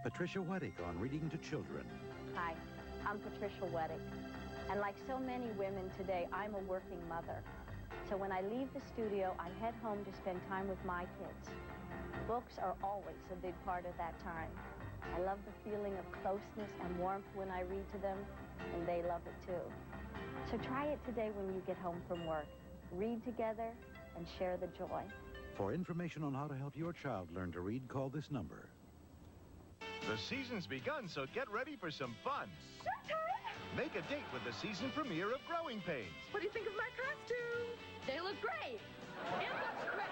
Patricia Wettig on Reading to Children. Hi, I'm Patricia Wettig. And like so many women today, I'm a working mother. So when I leave the studio, I head home to spend time with my kids. Books are always a big part of that time. I love the feeling of closeness and warmth when I read to them, and they love it too. So try it today when you get home from work. Read together and share the joy. For information on how to help your child learn to read, call this number. The season's begun, so get ready for some fun. Showtime! Make a date with the season premiere of Growing Pains. What do you think of my costume? They look great. It looks great.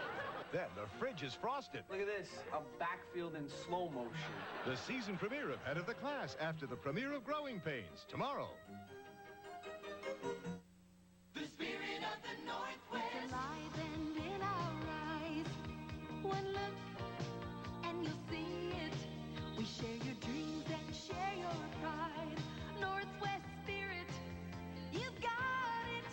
Then the fridge is frosted. Look at this, a backfield in slow motion. The season premiere of Head of the Class after the premiere of Growing Pains tomorrow. The spirit of the Northwest. It's alive and in our eyes. One look and you'll see it. We share your dreams and share your pride. Northwest spirit, you've got it.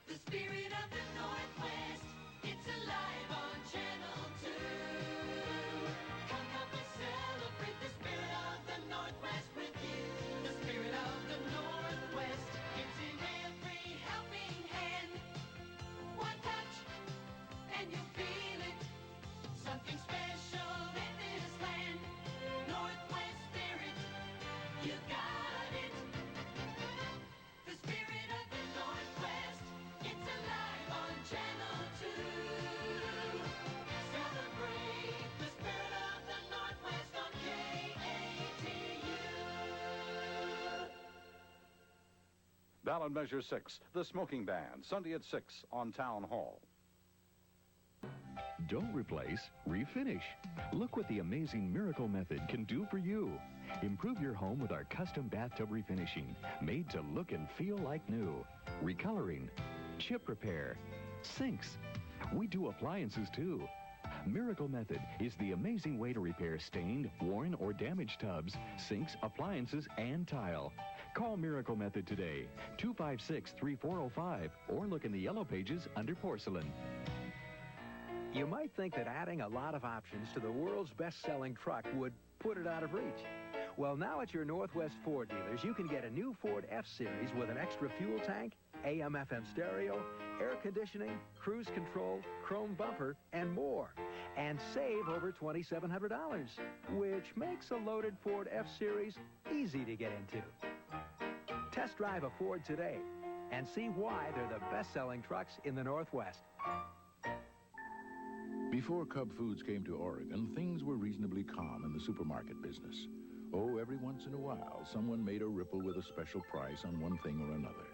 The spirit of the Northwest. It's alive on Channel 2. Come help us celebrate the spirit of the Northwest with you. The spirit of the Northwest. It's in every helping hand. One touch and you feel it. Something special in this land. Northwest spirit, you got it. The spirit of the Northwest. It's alive on Channel 2. Celebrate the spirit of the Northwest on KATU. Ballot Measure 6, The Smoking Ban, Sunday at 6 on Town Hall. Don't replace, refinish. Look what the amazing Miracle Method can do for you. Improve your home with our custom bathtub refinishing, made to look and feel like new. Recoloring, chip repair, sinks. We do appliances too. Miracle Method is the amazing way to repair stained, worn, or damaged tubs, sinks, appliances, and tile. Call Miracle Method today, 256-3405, or look in the yellow pages under porcelain. You might think that adding a lot of options to the world's best-selling truck would put it out of reach. Well, now at your Northwest Ford dealers, you can get a new Ford F-Series with an extra fuel tank, AM/FM stereo, air conditioning, cruise control, chrome bumper, and more. And save over $2,700, which makes a loaded Ford F-Series easy to get into. Test drive a Ford today and see why they're the best-selling trucks in the Northwest. Before Cub Foods came to Oregon, things were reasonably calm in the supermarket business. Oh, every once in a while, someone made a ripple with a special price on one thing or another.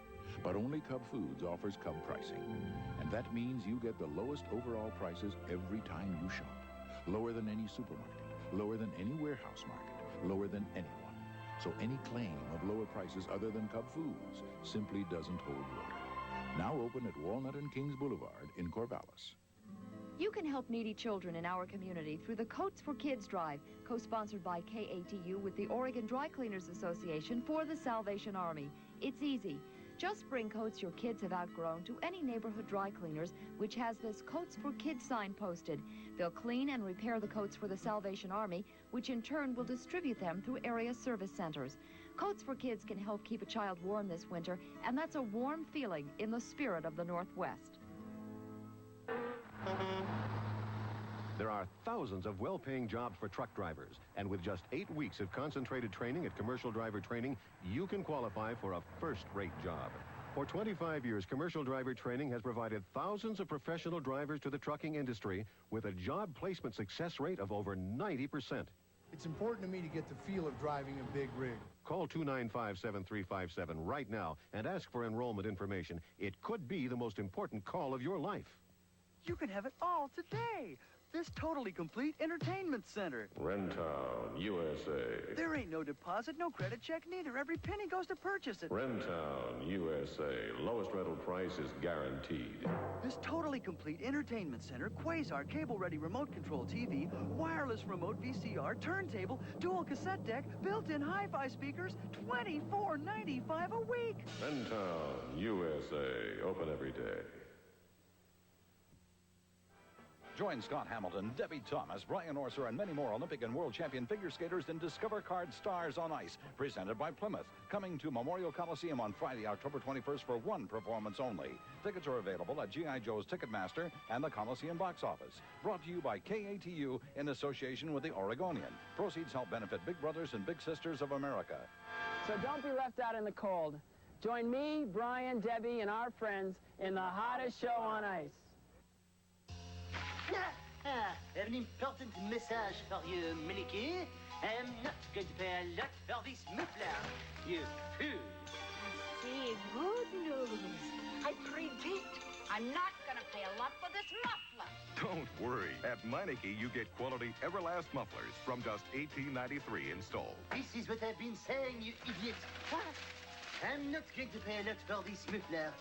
But only Cub Foods offers Cub pricing. And that means you get the lowest overall prices every time you shop. Lower than any supermarket, lower than any warehouse market, lower than anyone. So any claim of lower prices other than Cub Foods simply doesn't hold water. Now open at Walnut and Kings Boulevard in Corvallis. You can help needy children in our community through the Coats for Kids Drive, co-sponsored by KATU with the Oregon Dry Cleaners Association for the Salvation Army. It's easy. Just bring coats your kids have outgrown to any neighborhood dry cleaners, which has this Coats for Kids sign posted. They'll clean and repair the coats for the Salvation Army, which in turn will distribute them through area service centers. Coats for Kids can help keep a child warm this winter, and that's a warm feeling in the spirit of the Northwest. There are thousands of well-paying jobs for truck drivers, and with just 8 weeks of concentrated training at Commercial Driver Training, you can qualify for a first-rate job. For 25 years, Commercial Driver Training has provided thousands of professional drivers to the trucking industry with a job placement success rate of over 90%. It's important to me to get the feel of driving a big rig. Call 295-7357 right now and ask for enrollment information. It could be the most important call of your life. You can have it all today. This totally complete entertainment center. Rentown, USA. There ain't no deposit, no credit check neither. Every penny goes to purchase it. Rentown, USA. Lowest rental price is guaranteed. This totally complete entertainment center, Quasar, cable-ready remote control TV, wireless remote VCR, turntable, dual cassette deck, built-in hi-fi speakers, $24.95 a week. Rentown, USA. Open every day. Join Scott Hamilton, Debbie Thomas, Brian Orser, and many more Olympic and world champion figure skaters in Discover Card Stars on Ice, presented by Plymouth. Coming to Memorial Coliseum on Friday, October 21st for one performance only. Tickets are available at G.I. Joe's Ticketmaster and the Coliseum box office. Brought to you by KATU in association with the Oregonian. Proceeds help benefit Big Brothers and Big Sisters of America. So don't be left out in the cold. Join me, Brian, Debbie, and our friends in the hottest show on ice. Have an important message for you, Meineke. I am not going to pay a lot for this muffler, you fool. See, good news. I predict I'm not going to pay a lot for this muffler. Don't worry. At Meineke, you get quality Everlast mufflers from just $18.93 installed. This is what I've been saying, you idiot. I'm not going to pay a lot for this muffler.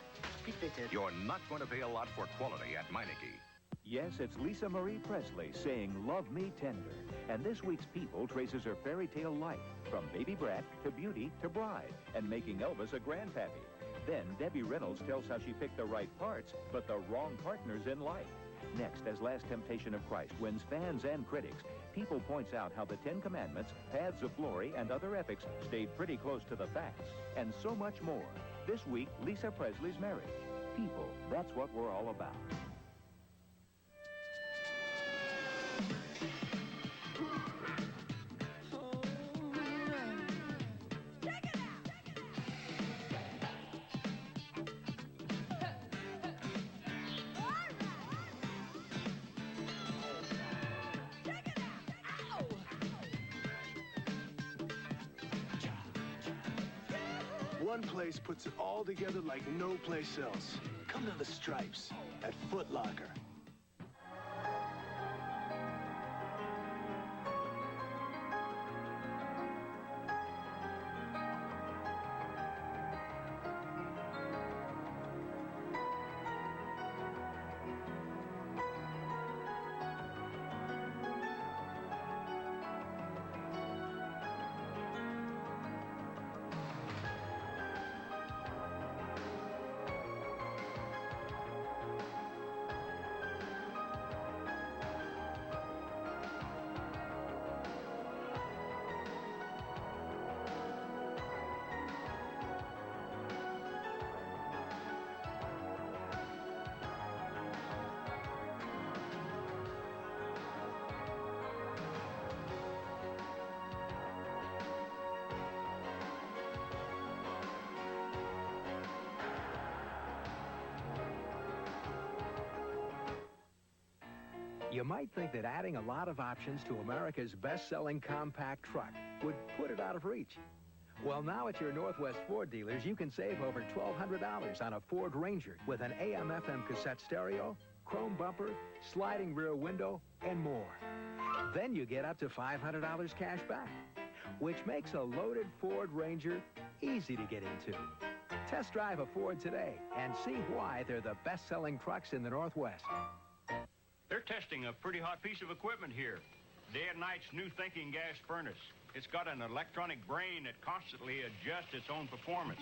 Speak better. You're not going to pay a lot for quality at Meineke. Yes, it's Lisa Marie Presley saying, "Love me tender." And this week's People traces her fairy tale life, from baby brat to beauty to bride, and making Elvis a grandpappy. Then Debbie Reynolds tells how she picked the right parts, but the wrong partners in life. Next, as Last Temptation of Christ wins fans and critics, People points out how the Ten Commandments, Paths of Glory, and other epics stayed pretty close to the facts. And so much more. This week, Lisa Presley's marriage. People, that's what we're all about. One place puts it all together like no place else. Come to the Stripes at Foot Locker. You might think that adding a lot of options to America's best-selling compact truck would put it out of reach. Well, now at your Northwest Ford dealers, you can save over $1,200 on a Ford Ranger with an AM/FM cassette stereo, chrome bumper, sliding rear window, and more. Then you get up to $500 cash back, which makes a loaded Ford Ranger easy to get into. Test drive a Ford today and see why they're the best-selling trucks in the Northwest. They're testing a pretty hot piece of equipment here. Day and Night's new thinking gas furnace. It's got an electronic brain that constantly adjusts its own performance,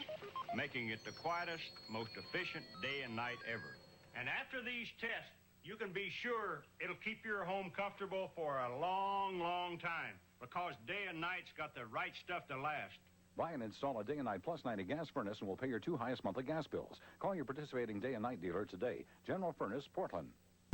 making it the quietest, most efficient day and night ever. And after these tests, you can be sure it'll keep your home comfortable for a long, long time, because Day and Night's got the right stuff to last. Buy and install a Day and Night Plus 90 gas furnace and we'll pay your 2 highest monthly gas bills. Call your participating Day and Night dealer today. General Furnace, Portland.